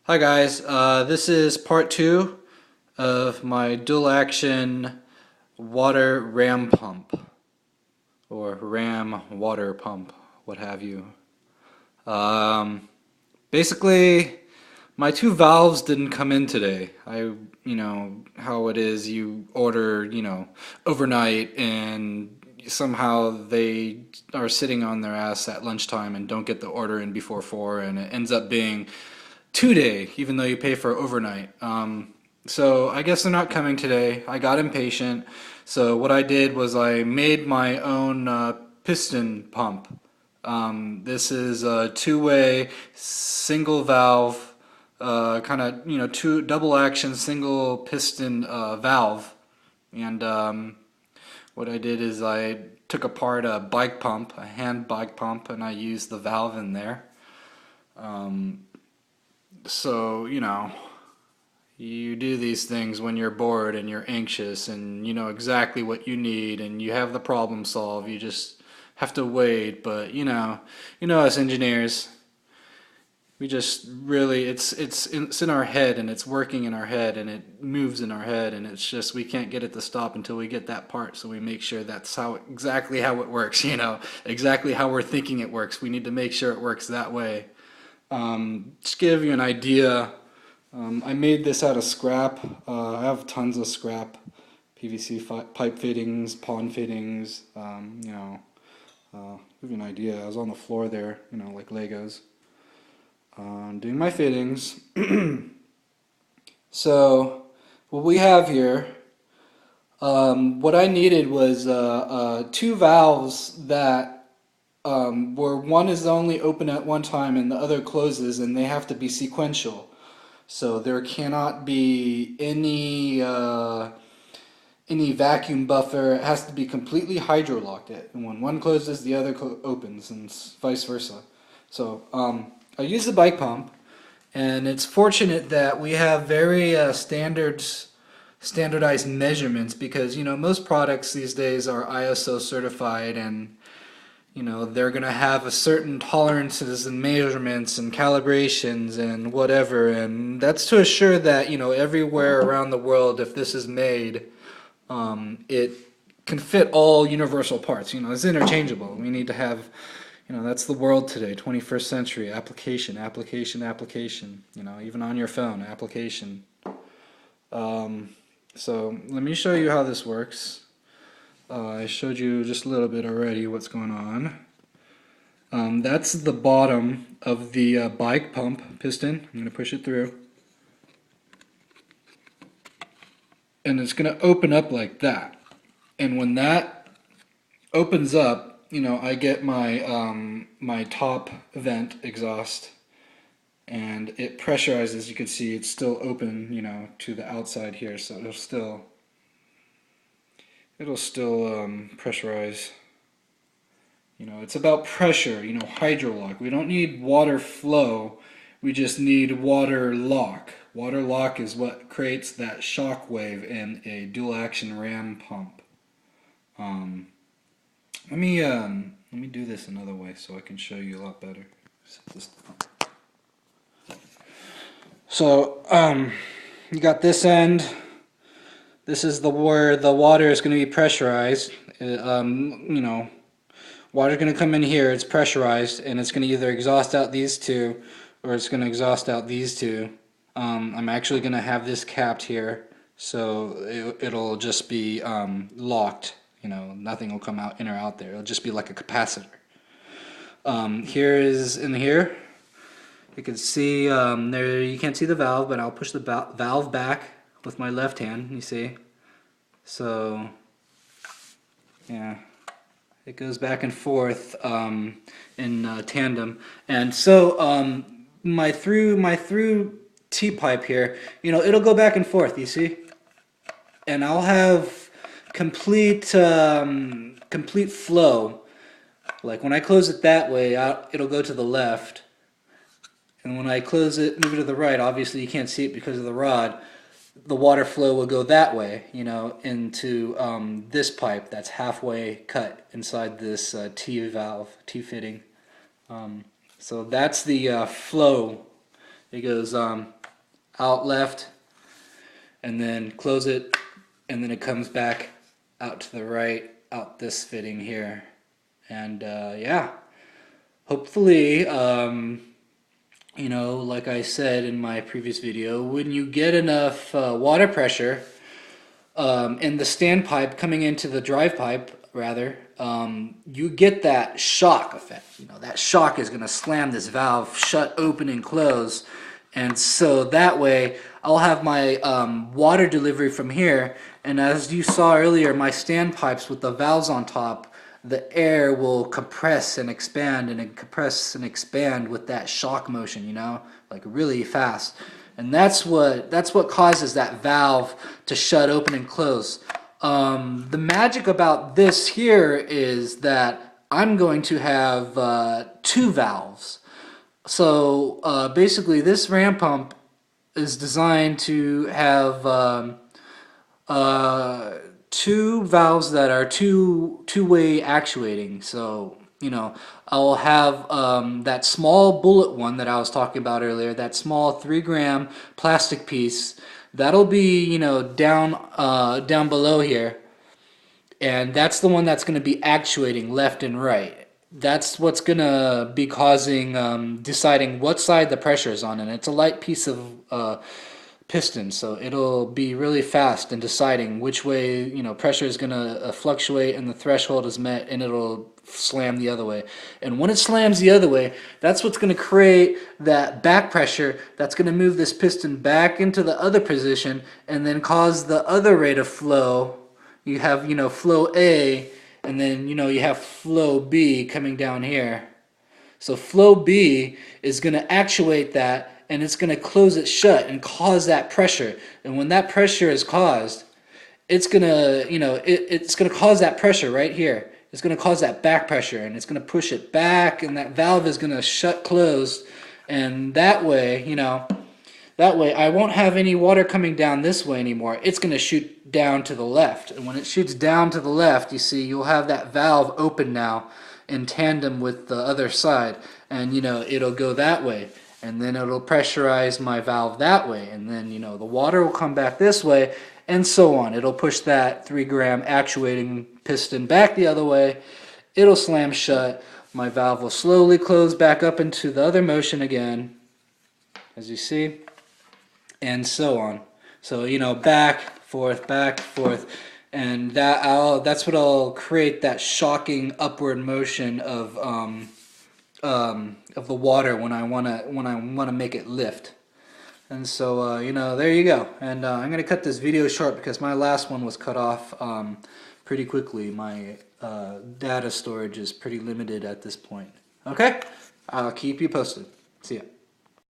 Hi guys, this is part two of my dual action water ram pump or ram water pump, what have you. Um, Basically, my two valves didn't come in today. How it is, you order, overnight and somehow they are sitting on their ass at lunchtime and don't get the order in before 4 and it ends up being 2 day, even though you pay for overnight. So I guess they're not coming today. I got impatient. So what I did was I made my own piston pump. This is a two-way single valve, kind of two double action single piston valve. And what I did is I took apart a bike pump, a hand bike pump, and I used the valve in there. Um, so you do these things when you're bored and you're anxious and you know exactly what you need and you have the problem solved. You just have to wait, but us engineers, we just really it's in our head and it's working in our head and it moves in our head and it's just we can't get it to stop until we get that part. So we make sure that's exactly how it works, exactly how we're thinking it works. We need to make sure it works that way. Just to give you an idea, I made this out of scrap. I have tons of scrap, PVC pipe fittings, pond fittings. Give you an idea. I was on the floor there, like Legos, doing my fittings. So what we have here, what I needed was two valves that where one is only open at one time and the other closes, and they have to be sequential. So there cannot be any vacuum buffer. It has to be completely hydrolocked. It, and when one closes, the other opens, and vice versa. So I use the bike pump, and it's fortunate that we have very standardized measurements because most products these days are ISO certified and they're going to have a certain tolerances and measurements and calibrations and whatever, and that's to assure that everywhere around the world, if this is made, it can fit all universal parts. It's interchangeable. We need to have, that's the world today, 21st century, application, application, application, even on your phone, application. So let me show you how this works. I showed you just a little bit already what's going on. That's the bottom of the bike pump piston. I'm going to push it through. And it's going to open up like that. And when that opens up, I get my my top vent exhaust, and it pressurizes. You can see it's still open, to the outside here, so it'll still pressurize. It's about pressure, hydrolock. We don't need water flow, we just need water lock. Water lock is what creates that shock wave in a dual action ram pump. Let me do this another way so I can show you a lot better. Set this down. So you got this end. This is where the water is going to be pressurized. Water's going to come in here, it's pressurized, and it's going to either exhaust out these two, or it's going to exhaust out these two. I'm actually going to have this capped here, so it'll just be locked. Nothing will come out in or out there. It'll just be like a capacitor. Here is in here. You can see there. You can't see the valve, but I'll push the valve back with my left hand. You see, so yeah. It goes back and forth in tandem, and so my through T-pipe here, it'll go back and forth. You see, and I'll have complete complete flow. Like when I close it that way, it'll go to the left, and when I close it, move it to the right. Obviously, you can't see it because of the rod. The water flow will go that way, into this pipe that's halfway cut inside this T valve, T fitting. So that's the flow. It goes out left, and then close it, and then it comes back out to the right, out this fitting here. And yeah, hopefully, you know, like I said in my previous video, when you get enough water pressure in the standpipe coming into the drive pipe, rather, you get that shock effect. You know, that shock is going to slam this valve shut, open, and close. And so that way, I'll have my water delivery from here. And as you saw earlier, my standpipes with the valves on top, the air will compress and expand and compress and expand with that shock motion, you know, like really fast. And that's what causes that valve to shut, open, and close. The magic about this here is that I'm going to have 2 valves. So basically, this ram pump is designed to have 2 valves that are two-way actuating. So, you know, I'll have that small bullet one that I was talking about earlier, that small 3-gram plastic piece. That'll be, you know, down below here, and that's the one that's going to be actuating left and right. That's what's going to be causing, deciding what side the pressure is on, and it's a light piece of piston, so it'll be really fast in deciding which way, you know, pressure is going to fluctuate and the threshold is met, and it'll slam the other way. And when it slams the other way, that's what's going to create that back pressure that's going to move this piston back into the other position and then cause the other rate of flow. You have, you know, flow A, and then, you know, you have flow B coming down here. So flow B is going to actuate that, and it's going to close it shut and cause that pressure. And when that pressure is caused, it's going to, you know, it's going to cause that pressure right here. It's going to cause that back pressure, and it's going to push it back, and that valve is going to shut closed. And that way, you know, that way I won't have any water coming down this way anymore. It's going to shoot down to the left. And when it shoots down to the left, you see, you'll have that valve open now in tandem with the other side. And, you know, it'll go that way. And then it'll pressurize my valve that way, and then, you know, the water will come back this way, and so on. It'll push that 3-gram actuating piston back the other way. It'll slam shut. My valve will slowly close back up into the other motion again, as you see, and so on. So, you know, back, forth, and that's what will create that shocking upward motion of the water when I wanna make it lift. And so you know, there you go. And I'm gonna cut this video short because my last one was cut off pretty quickly. My data storage is pretty limited at this point. Okay, I'll keep you posted. See ya.